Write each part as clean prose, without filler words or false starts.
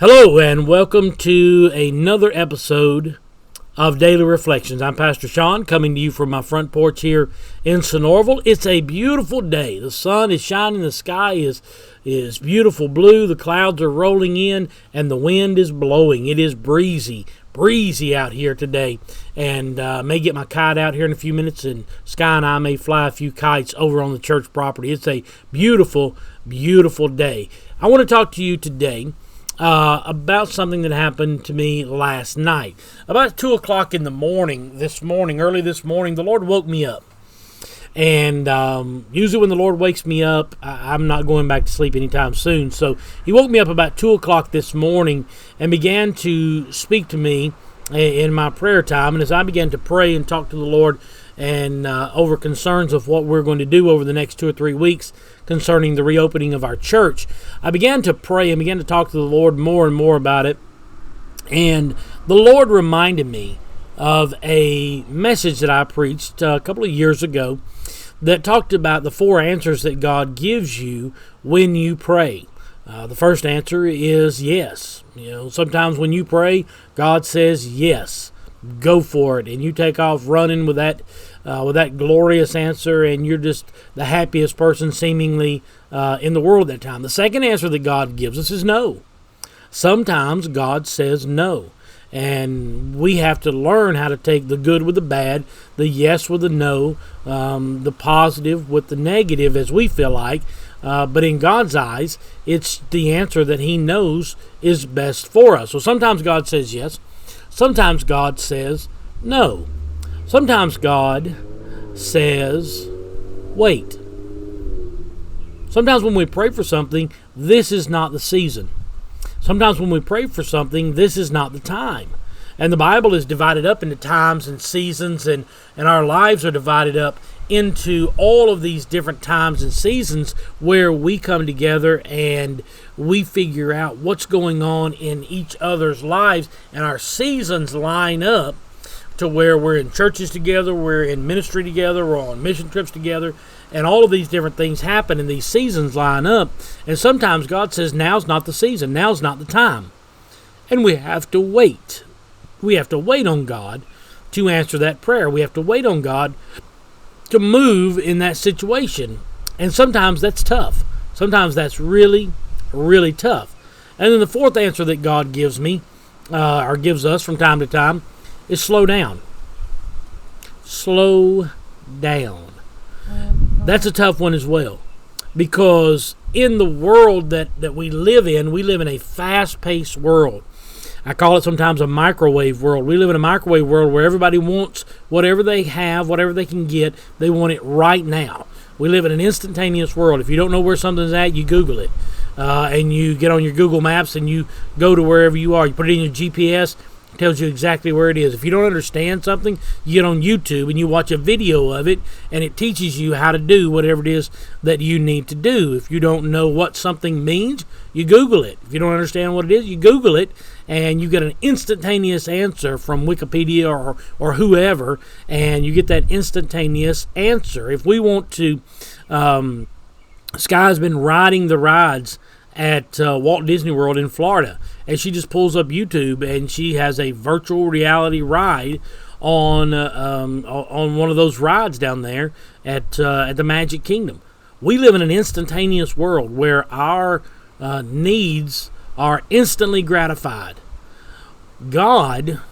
Hello and welcome to another episode of Daily Reflections. I'm Pastor Sean, coming to you from my front porch here in Sonorville. It's a beautiful day. The sun is shining, the sky is beautiful blue, the clouds are rolling in, and the wind is blowing. It is breezy out here today, and may get my kite out here in a few minutes, and Sky and I may fly a few kites over on the church property. It's a beautiful day. I want to talk to you today about something that happened to me last night. About 2 o'clock in the morning, early this morning, the Lord woke me up. And usually when the Lord wakes me up, I'm not going back to sleep anytime soon. So He woke me up about 2 o'clock this morning and began to speak to me in my prayer time. And as I began to pray and talk to the Lord and over concerns of what we're going to do over the next 2 or 3 weeks concerning the reopening of our church, I began to pray and began to talk to the Lord more and more about it. And the Lord reminded me of a message that I preached a couple of years ago that talked about the 4 answers that God gives you when you pray. The first answer is yes. Sometimes when you pray, God says yes. Go for it, and you take off running with that glorious answer, and you're just the happiest person seemingly in the world at that time. The second answer that God gives us is no. Sometimes God says no, and we have to learn how to take the good with the bad, the yes with the no, the positive with the negative as we feel like, but in God's eyes, it's the answer that He knows is best for us. So sometimes God says yes. Sometimes God says no. Sometimes God says wait. Sometimes when we pray for something, this is not the season. Sometimes when we pray for something, this is not the time. And the Bible is divided up into times and seasons, and our lives are divided up into all of these different times and seasons where we come together and we figure out what's going on in each other's lives, and our seasons line up to where we're in churches together, we're in ministry together, we're on mission trips together, and all of these different things happen and these seasons line up. And sometimes God says now's not the season, now's not the time, and we have to wait. We have to wait on God to answer that prayer. We have to wait on God to move in that situation. And sometimes that's tough. Sometimes that's really tough. And then the fourth answer that God gives me, or gives us from time to time, is slow down. Slow down. That's a tough one as well. Because in the world that we live in a fast-paced world. I call it sometimes a microwave world. We live in a microwave world where everybody wants whatever they have, whatever they can get. They want it right now. We live in an instantaneous world. If you don't know where something's at, you Google it. And you get on your Google Maps and you go to wherever you are. You put it in your GPS. It tells you exactly where it is. If you don't understand something, you get on YouTube and you watch a video of it, and it teaches you how to do whatever it is that you need to do. If you don't know what something means, you Google it. If you don't understand what it is, you Google it, and you get an instantaneous answer from Wikipedia or whoever, and you get that instantaneous answer. If we want to, Sky's been riding the rides at Walt Disney World in Florida, and she just pulls up YouTube and she has a virtual reality ride on one of those rides down there at the Magic Kingdom. We live in an instantaneous world where our needs are instantly gratified. God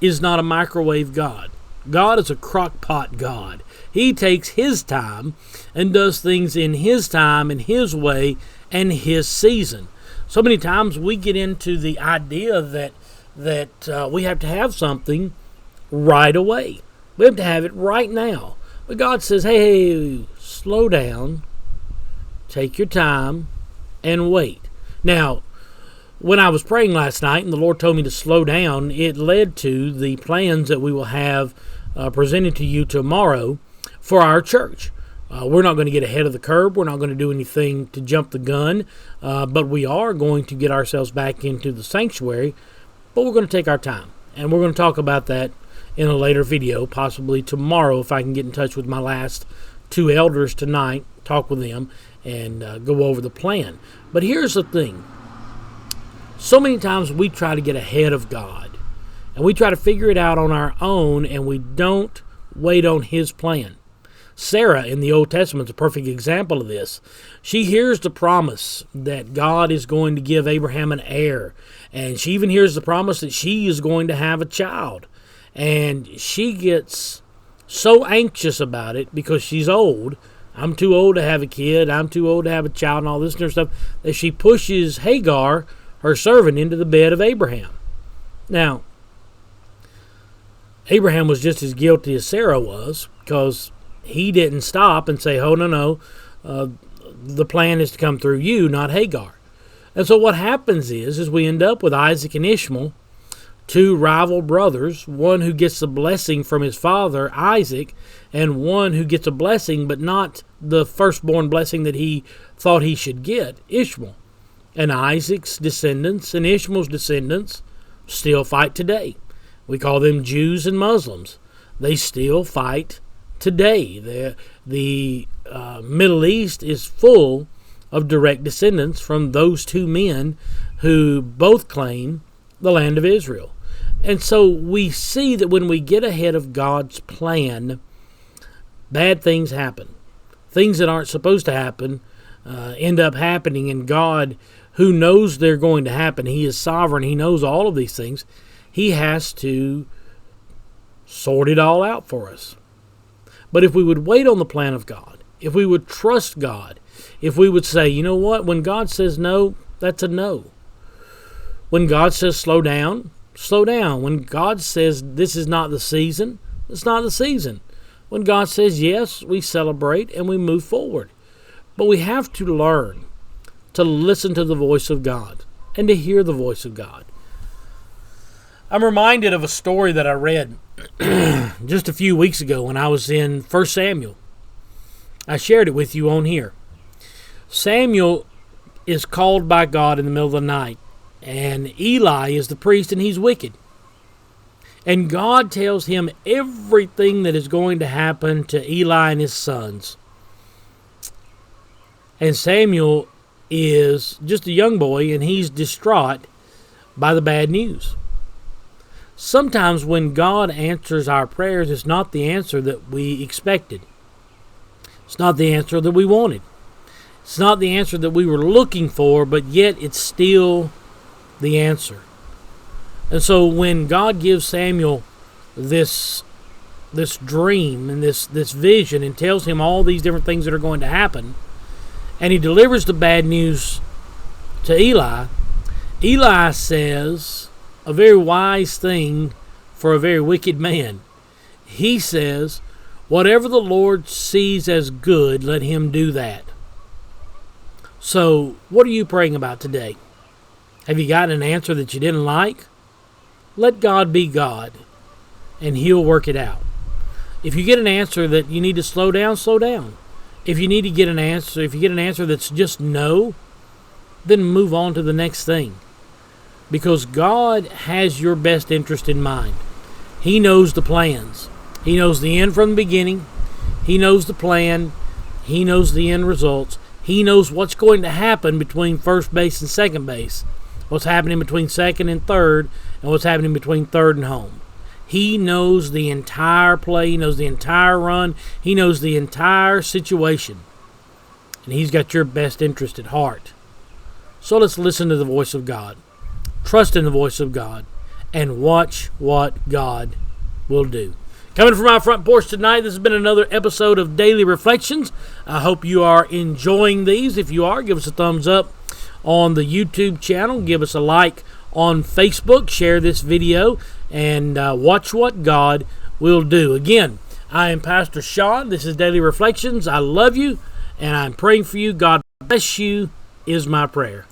is not a microwave God. God is a crock-pot God. He takes His time and does things in His time and His way and His season. So many times we get into the idea that we have to have something right away. We have to have it right now. But God says, hey, slow down, take your time, and wait. Now, when I was praying last night and the Lord told me to slow down, it led to the plans that we will have presented to you tomorrow for our church. We're not going to get ahead of the curve. We're not going to do anything to jump the gun, but we are going to get ourselves back into the sanctuary, but we're going to take our time. And we're going to talk about that in a later video, possibly tomorrow if I can get in touch with my last 2 elders tonight, talk with them, and go over the plan. But here's the thing. So many times we try to get ahead of God, and we try to figure it out on our own, and we don't wait on His plan. Sarah in the Old Testament is a perfect example of this. She hears the promise that God is going to give Abraham an heir, and she even hears the promise that she is going to have a child. And she gets so anxious about it because she's old. I'm too old to have a kid. I'm too old to have a child and all this kind of stuff, that she pushes Hagar, her servant, into the bed of Abraham. Now, Abraham was just as guilty as Sarah was, because he didn't stop and say, oh, no, the plan is to come through you, not Hagar. And so what happens is we end up with Isaac and Ishmael, two rival brothers, one who gets the blessing from his father, Isaac, and one who gets a blessing, but not the firstborn blessing that he thought he should get, Ishmael. And Isaac's descendants and Ishmael's descendants still fight today. We call them Jews and Muslims. They still fight today. The Middle East is full of direct descendants from those two men who both claim the land of Israel. And so we see that when we get ahead of God's plan, bad things happen. Things that aren't supposed to happen end up happening, and God, who knows they're going to happen, He is sovereign, He knows all of these things, He has to sort it all out for us. But if we would wait on the plan of God, if we would trust God, if we would say, you know what, when God says no, that's a no. When God says slow down, slow down. When God says this is not the season, it's not the season. When God says yes, we celebrate and we move forward. But we have to learn to listen to the voice of God and to hear the voice of God. I'm reminded of a story that I read just a few weeks ago when I was in 1 Samuel. I shared it with you on here. Samuel is called by God in the middle of the night, and Eli is the priest, and he's wicked. And God tells him everything that is going to happen to Eli and his sons. And Samuel is just a young boy, and he's distraught by the bad news. Sometimes when God answers our prayers, it's not the answer that we expected. It's not the answer that we wanted. It's not the answer that we were looking for, but yet it's still the answer. And so when God gives Samuel this dream and this vision and tells him all these different things that are going to happen, and he delivers the bad news to Eli, Eli says a very wise thing for a very wicked man. He says, whatever the Lord sees as good, let Him do that. So, what are you praying about today? Have you gotten an answer that you didn't like? Let God be God, and He'll work it out. If you get an answer that you need to slow down, slow down. If you need to get an answer, if you get an answer that's just no, then move on to the next thing. Because God has your best interest in mind. He knows the plans. He knows the end from the beginning. He knows the plan. He knows the end results. He knows what's going to happen between first base and second base. What's happening between second and third, and what's happening between third and home. He knows the entire play. He knows the entire run. He knows the entire situation. And He's got your best interest at heart. So let's listen to the voice of God. Trust in the voice of God. And watch what God will do. Coming from our front porch tonight, this has been another episode of Daily Reflections. I hope you are enjoying these. If you are, give us a thumbs up on the YouTube channel. Give us a like on Facebook. Share this video. And watch what God will do. Again, I am Pastor Sean. This is Daily Reflections. I love you, and I'm praying for you. God bless you is my prayer.